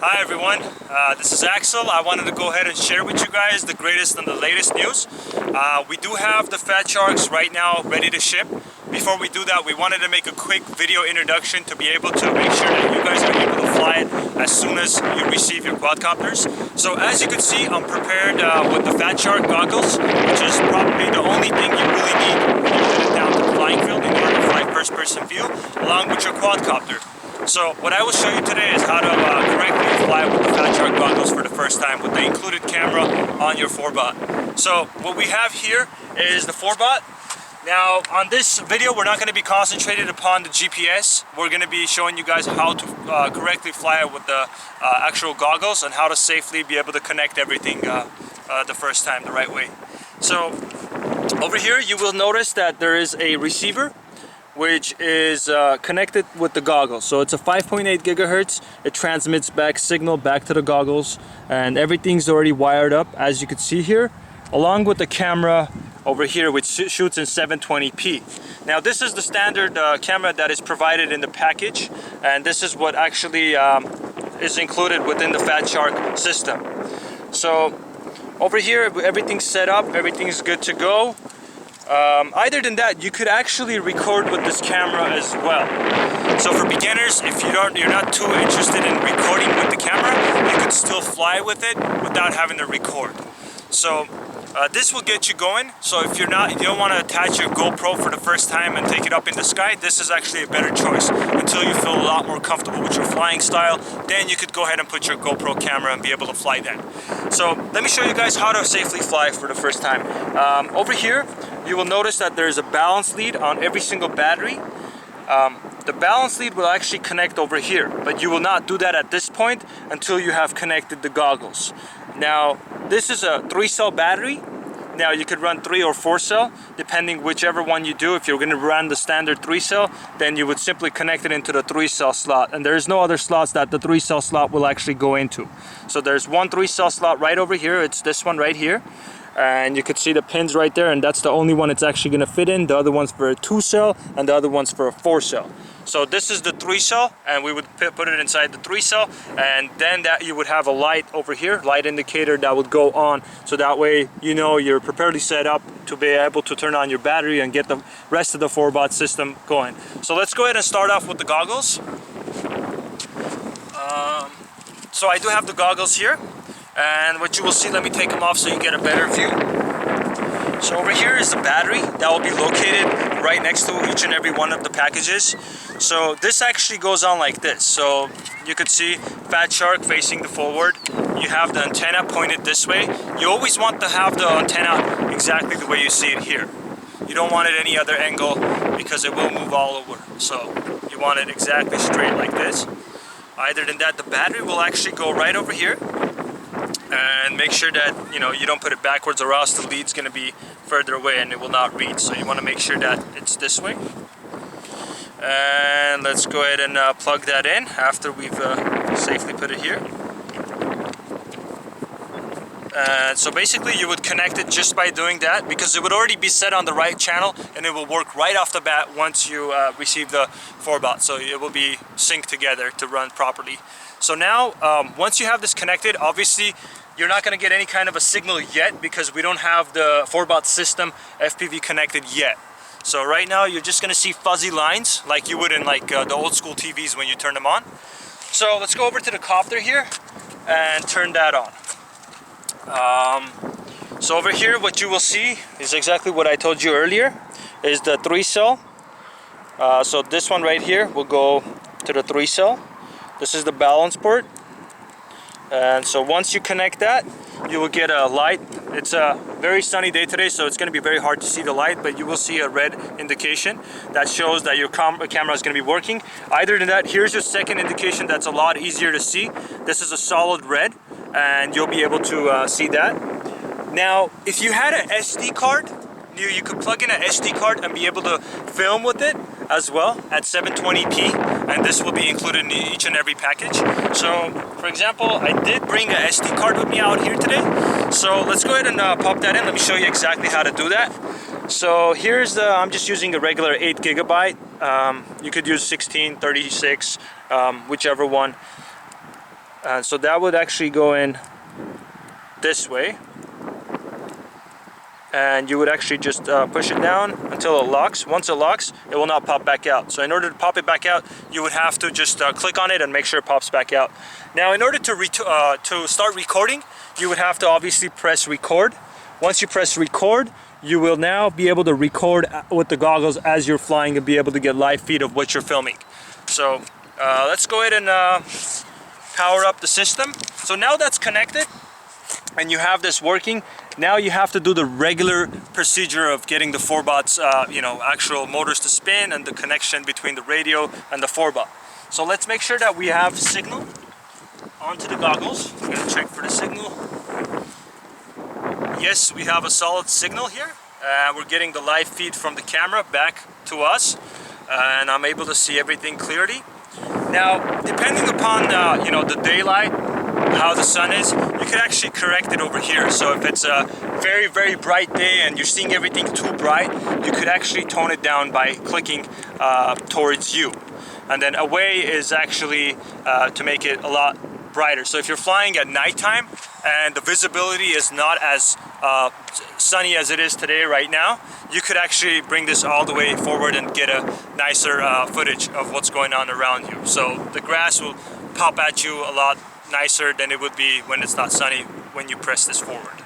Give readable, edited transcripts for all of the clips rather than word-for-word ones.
Hi everyone, this is Axel. I wanted to go ahead and share with you guys the greatest and the latest news. We do have the fatsharks right now ready to ship. Before we do that, we wanted to make a quick video introduction to be able to make sure that you guys are able to fly it as soon as you receive your quadcopters. So as you can see, I'm prepared with the fatshark goggles, which is probably the only thing you really need when you head down to the flying field in order to fly first-person view, along with your quadcopter. So what I will show you today is how to correctly fly with the fatshark goggles for the first time with the included camera on your fourbot. So what we have here is the fourbot. Now on this video we're not going to be concentrated upon the GPS. We're going to be showing you guys how to correctly fly it with the actual goggles and how to safely be able to connect everything the first time the right way. So over here you will notice that there is a receiver which is connected with the goggles. So it's a 5.8 gigahertz. It transmits back signal back to the goggles, and everything's already wired up, as you can see here, along with the camera over here, which shoots in 720p. Now this is the standard camera that is provided in the package, and this is what actually is included within the fatshark system. So over here everything's set up, everything's good to go. Other than that, you could actually record with this camera as well. So for beginners, if you're not too interested in recording with the camera, you could still fly with it without having to record. So this will get you going. So if you don't want to attach your GoPro for the first time and take it up in the sky, this is actually a better choice. Until you feel a lot more comfortable with your flying style, then you could go ahead and put your GoPro camera and be able to fly that. So let me show you guys how to safely fly for the first time. Over here, you will notice that there's a balance lead on every single battery. The balance lead will actually connect over here, but you will not do that at this point until you have connected the goggles. Now, this is a 3-cell battery. Now you could run 3 or 4 cell, depending whichever one you do. If you're going to run the standard 3-cell, then you would simply connect it into the 3-cell slot, and there's no other slots that the 3-cell slot will actually go into. So there's one 3-cell slot right over here. It's this one right here. And you could see the pins right there, and that's the only one it's actually going to fit in. The other one's for a 2-cell, and the other one's for a 4-cell. So this is the 3-cell, and we would put it inside the 3-cell, and then that you would have a light over here, light indicator that would go on, so that way you know you're preparedly set up to be able to turn on your battery and get the rest of the fourbot system going. So let's go ahead and start off with the goggles. So I do have the goggles here. And what you will see, let me take them off so you get a better view. So over here is the battery that will be located right next to each and every one of the packages. So this actually goes on like this. So you could see fatshark facing the forward. You have the antenna pointed this way. You always want to have the antenna exactly the way you see it here. You don't want it any other angle because it will move all over. So you want it exactly straight like this. Other than that, the battery will actually go right over here. And make sure that you don't put it backwards, or else the lead's going to be further away and it will not read. So you want to make sure that it's this way. And let's go ahead and plug that in after we've safely put it here. So basically you would connect it just by doing that, because it would already be set on the right channel and it will work right off the bat once you receive the fourbot. So it will be synced together to run properly. So now once you have this connected, obviously you're not going to get any kind of a signal yet because we don't have the fourbot system FPV connected yet. So right now you're just going to see fuzzy lines like you would in the old school TVs when you turn them on. So let's go over to the copter here and turn that on. So over here what you will see is exactly what I told you earlier, is the 3-cell. So this one right here will go to the 3-cell. This is the balance port. And so once you connect that, you will get a light. It's a very sunny day today, so it's going to be very hard to see the light, but you will see a red indication that shows that your camera is going to be working. Other than that, here's your second indication that's a lot easier to see. This is a solid red, and you'll be able to see that. Now, if you had an SD card, you could plug in an SD card and be able to film with it as well at 720p, and this will be included in each and every package. So for example, I did bring a SD card with me out here today, so let's go ahead and pop that in. Let me show you exactly how to do that. So here's I'm just using a regular 8 gigabyte. You could use 16, 36, whichever one. And so that would actually go in this way. And you would actually just push it down until it locks. Once it locks, it will not pop back out. So in order to pop it back out, you would have to just click on it and make sure it pops back out. Now, in order to start recording, you would have to obviously press record. Once you press record, you will now be able to record with the goggles as you're flying and be able to get live feed of what you're filming. So let's go ahead and power up the system. So now that's connected and you have this working, now you have to do the regular procedure of getting the fourbot's actual motors to spin and the connection between the radio and the fourbot. So let's make sure that we have signal onto the goggles. We're going to check for the signal. Yes, we have a solid signal here. We're getting the live feed from the camera back to us, and I'm able to see everything clearly. Now, depending upon the daylight, how the sun is, you can actually correct it over here. So if it's a very, very bright day and you're seeing everything too bright, you could actually tone it down by clicking towards you. And then away is actually to make it a lot brighter. So if you're flying at nighttime and the visibility is not as sunny as it is today right now, you could actually bring this all the way forward and get a nicer footage of what's going on around you. So the grass will pop at you a lot nicer than it would be when it's not sunny when you press this forward.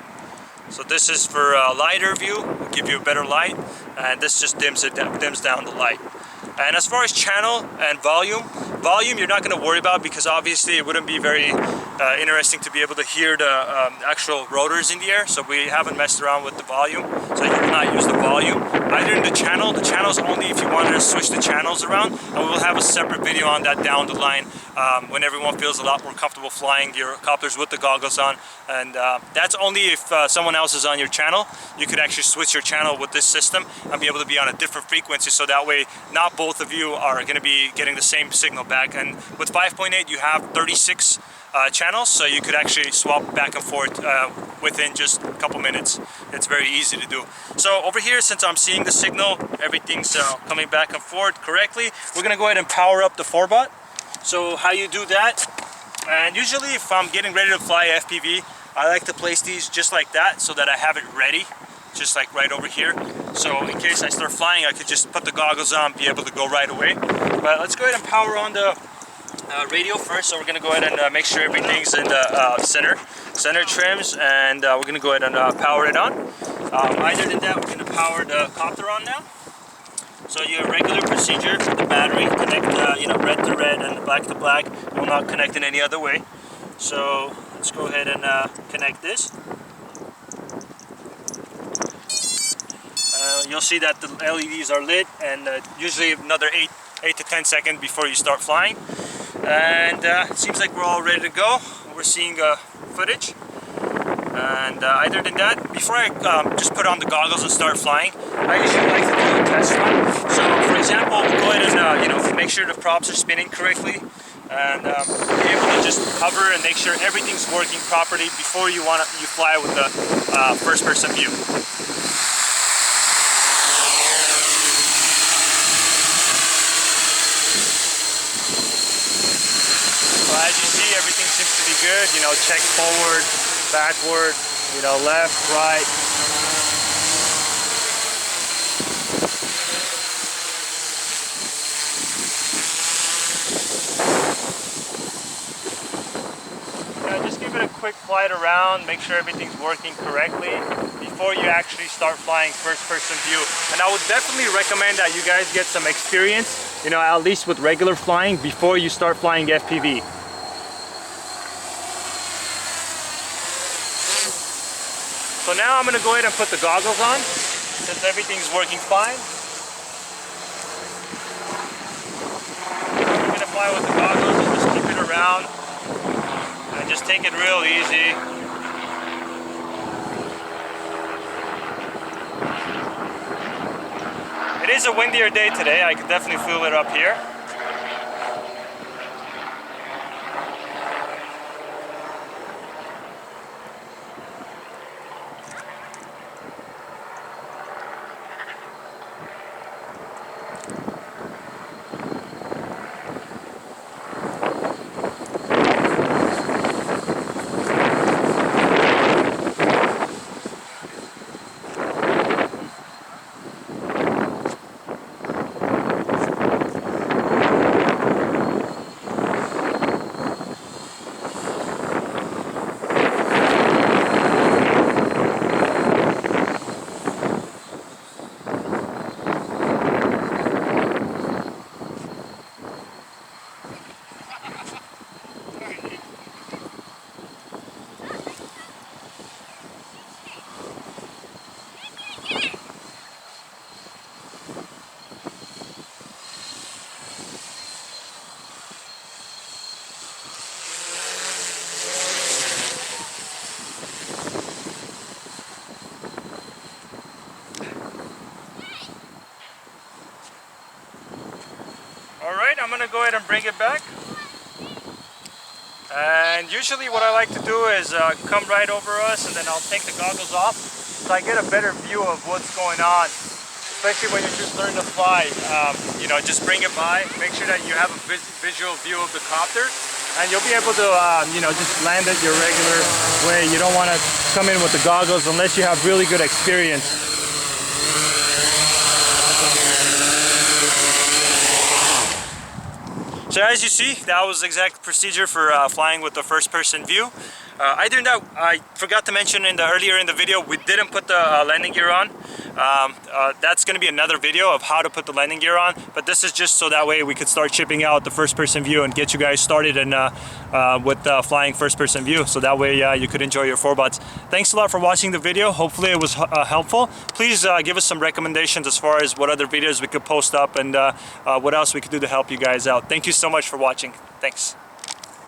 So this is for a lighter view, will give you a better light, and this just dims down the light. And as far as channel and volume you're not going to worry about, because obviously it wouldn't be very interesting to be able to hear the actual rotors in the air. So we haven't messed around with the volume, so you will not use the volume. Either in the channel is only if you wanted to switch the channels around, and we will have a separate video on that down the line when everyone feels a lot more comfortable flying your copters with the goggles on. And that's only if someone else is on your channel. You could actually switch your channel with this system and be able to be on a different frequency, so that way not both of you are going to be getting the same signal back. And with 5.8 you have 36 channels, so you could actually swap back and forth within just a couple minutes. It's very easy to do. So over here, since I'm seeing the signal, everything's coming back and forth correctly, we're going to go ahead and power up the fourbot. So how you do that, and usually if I'm getting ready to fly FPV, I like to place these just like that so that I have it ready, just like right over here. So in case I start flying, I could just put the goggles on, be able to go right away. But let's go ahead and power on the radio first. So we're going to go ahead and make sure everything's in the center trims, and we're going to go ahead and power it on. Either than that, we're going to power the copter on now. So your regular procedure, the battery, connect red to red and black to black. It will not connect in any other way. So let's go ahead and connect this. You'll see that the LEDs are lit, and usually another 8 to 10 seconds before you start flying. And it seems like we're all ready to go. We're seeing footage. And other than that, before I just put on the goggles and start flying, I usually like to do a test run. So for example, we'll go ahead and make sure the props are spinning correctly, and be able to just hover and make sure everything's working properly before you fly with the first person view. As you see, everything seems to be good. Check forward, backward, left, right. Just give it a quick flight around, make sure everything's working correctly before you actually start flying first-person view. And I would definitely recommend that you guys get some experience, at least with regular flying before you start flying FPV. So now I'm going to go ahead and put the goggles on, since everything's working fine. We're going to fly with the goggles and just keep it around, and just take it real easy. It is a windier day today, I can definitely feel it up here. bring it back. And usually what I like to do is come right over us, and then I'll take the goggles off so I get a better view of what's going on, especially when you're just learning to fly. You know, just bring it by, make sure that you have a visual view of the copter, and you'll be able to you know, just land it your regular way. You don't want to come in with the goggles unless you have really good experience. So as you see, that was the exact procedure for flying with the first-person view. I forgot to mention earlier in the video, we didn't put the landing gear on. That's going to be another video of how to put the landing gear on, but this is just so that way we could start shipping out the first-person view and get you guys started with flying first-person view, so that way you could enjoy your fourbots. Thanks a lot for watching the video. Hopefully it was helpful. Please give us some recommendations as far as what other videos we could post up and what else we could do to help you guys out. Thank you so much for watching. Thanks.